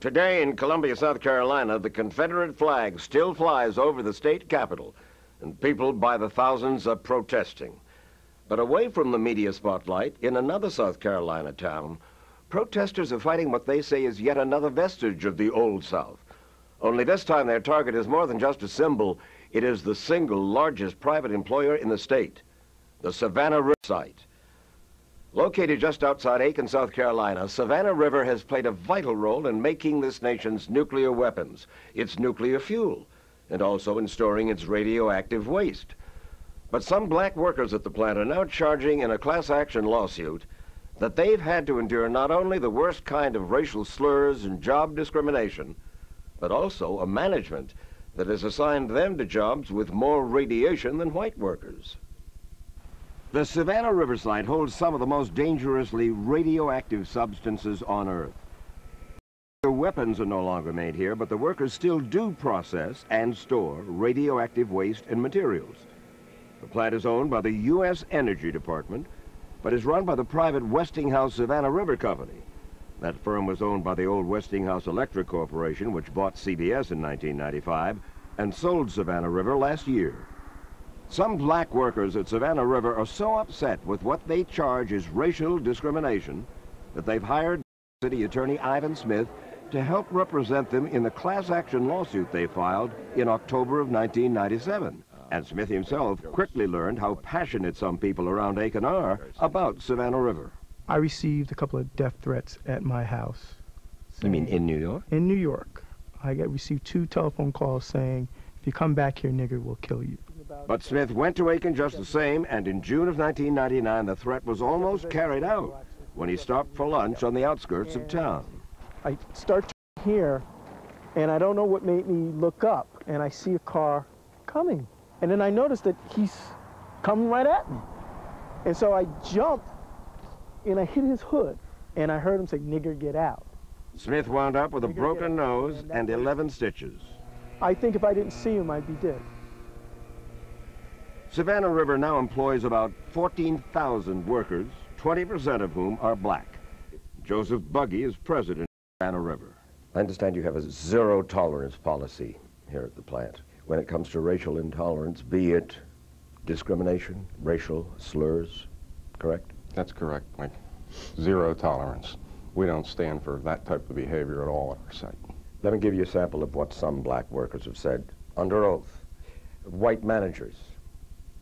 Today in Columbia, South Carolina, the Confederate flag still flies over the state capitol, and people by the thousands are protesting. But away from the media spotlight, in another South Carolina town, protesters are fighting what they say is yet another vestige of the Old South. Only this time their target is more than just a symbol. It is the single largest private employer in the state, the Savannah River site. Located just outside Aiken, South Carolina, Savannah River has played a vital role in making this nation's nuclear weapons, its nuclear fuel, and also in storing its radioactive waste. But some black workers at the plant are now charging in a class action lawsuit that they've had to endure not only the worst kind of racial slurs and job discrimination, but also a management that has assigned them to jobs with more radiation than white workers. The Savannah River site holds some of the most dangerously radioactive substances on Earth. The weapons are no longer made here, but the workers still do process and store radioactive waste and materials. The plant is owned by the U.S. Energy Department, but is run by the private Westinghouse Savannah River Company. That firm was owned by the old Westinghouse Electric Corporation, which bought CBS in 1995 and sold Savannah River last year. Some black workers at Savannah River are so upset with what they charge as racial discrimination that they've hired City Attorney Ivan Smith to help represent them in the class action lawsuit they filed in October of 1997. And Smith himself quickly learned how passionate some people around Aiken are about Savannah River. I received a couple of death threats at my house. You mean in New York? In New York. I received 2 telephone calls saying, if you come back here, nigger, we'll kill you. But Smith went to Aiken just the same, and in June of 1999, the threat was almost carried out when he stopped for lunch on the outskirts of town. I start here, and I don't know what made me look up, and I see a car coming. And then I noticed that he's coming right at me. And so I jumped, and I hit his hood, and I heard him say, nigger, get out. Smith wound up with a broken nose and 11 stitches. I think if I didn't see him, I'd be dead. Savannah River now employs about 14,000 workers, 20% of whom are black. Joseph Buggy is president of Savannah River. I understand you have a zero-tolerance policy here at the plant when it comes to racial intolerance, be it discrimination, racial slurs, correct? That's correct, Mike. Zero tolerance. We don't stand for that type of behavior at all at our site. Let me give you a sample of what some black workers have said under oath. White managers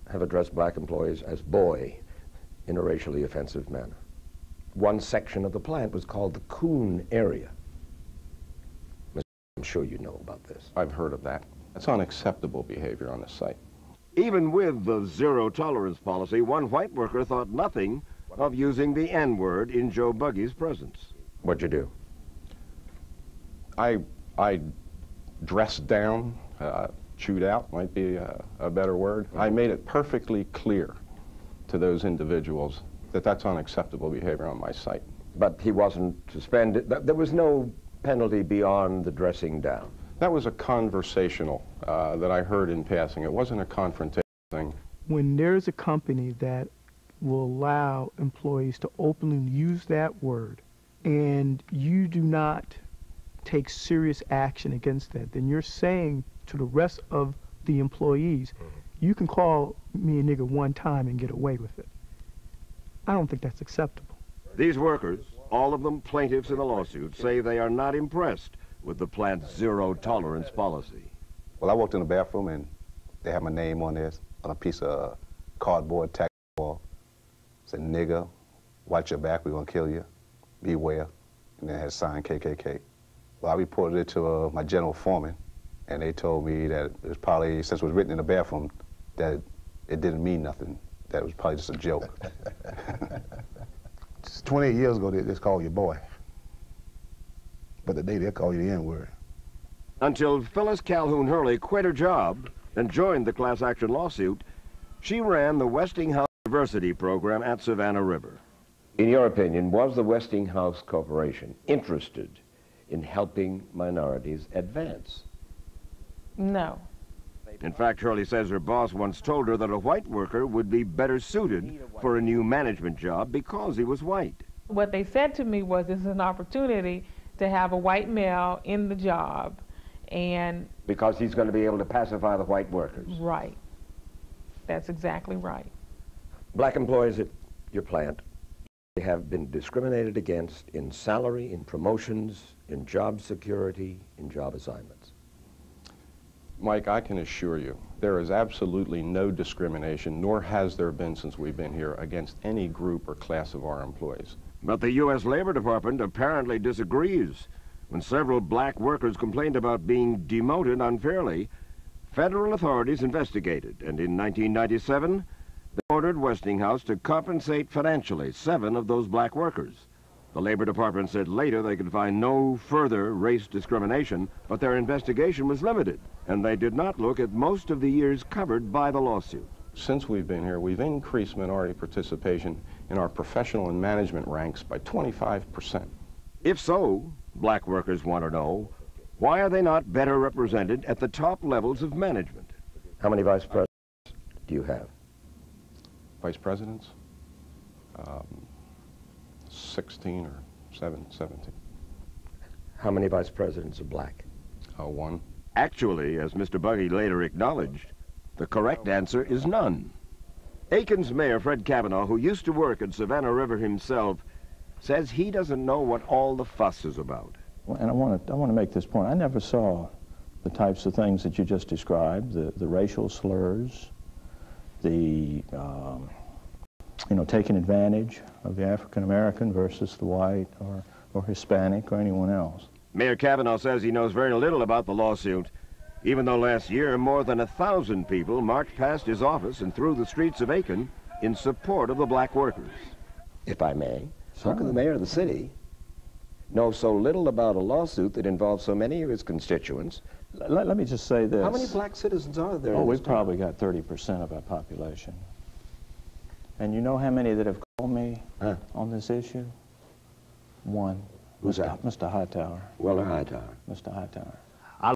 have addressed black employees as boy in a racially offensive manner. One section of the plant was called the Coon area. I'm sure you know about this. I've heard of that. That's unacceptable behavior on the site. Even with the zero-tolerance policy, one white worker thought nothing of using the N-word in Joe Buggy's presence. What'd you do? I dressed down, chewed out might be a better word. I made it perfectly clear to those individuals that that's unacceptable behavior on my site. But he wasn't suspended. There was no penalty beyond the dressing down. That was a conversational that I heard in passing. It wasn't a confrontation thing. When there's a company that will allow employees to openly use that word and you do not take serious action against that, then you're saying to the rest of the employees, you can call me a nigger one time and get away with it. I don't think that's acceptable. These workers, all of them plaintiffs in the lawsuit, say they are not impressed with the plant's zero-tolerance policy. Well, I walked in the bathroom and they had my name on there on a piece of cardboard tack wall. Said, nigger, watch your back, we're gonna kill you. Beware. And then it had signed KKK. Well, I reported it to my general foreman, and they told me that it was probably, since it was written in the bathroom, that it didn't mean nothing. That it was probably just a joke. 28 years ago, they just called you boy. But today, they'll call you the N-word. Until Phyllis Calhoun Hurley quit her job and joined the class action lawsuit, she ran the Westinghouse Diversity Program at Savannah River. In your opinion, was the Westinghouse Corporation interested in helping minorities advance? No. In fact, Hurley says her boss once told her that a white worker would be better suited for a new management job because he was white. What they said to me was, this is an opportunity to have a white male in the job, and Because he's going to be able to pacify the white workers. right. That's exactly right. Black employees at your plant have been discriminated against in salary, in promotions, in job security, in job assignments. Mike, I can assure you, there is absolutely no discrimination, nor has there been since we've been here, against any group or class of our employees. But the U.S. Labor Department apparently disagrees. When several black workers complained about being demoted unfairly, federal authorities investigated, and in 1997, they ordered Westinghouse to compensate financially 7 of those black workers. The Labor Department said later they could find no further race discrimination, but their investigation was limited, and they did not look at most of the years covered by the lawsuit. Since we've been here, we've increased minority participation in our professional and management ranks by 25%. If so, black workers want to know, why are they not better represented at the top levels of management? How many vice presidents do you have? Vice presidents? 16 or 17. How many vice presidents are black? 1. Actually, as Mr. Buggy later acknowledged, the correct answer is none. Aiken's mayor, Fred Kavanaugh, who used to work at Savannah River himself, says he doesn't know what all the fuss is about. And I want to make this point. I never saw the types of things that you just described, the racial slurs, the taking advantage of the African American versus the white or Hispanic or anyone else. Mayor Kavanaugh says he knows very little about the lawsuit, even though last year more than 1,000 people marched past his office and through the streets of Aiken in support of the black workers. If I may, how can the mayor of the city know so little about a lawsuit that involves so many of his constituents? Let me just say this. How many black citizens are there? Oh, we've probably got 30% of our population. And you know how many that have called me on this issue? One. Who's that? Mr. Hightower. Weller Hightower. Mr. Hightower.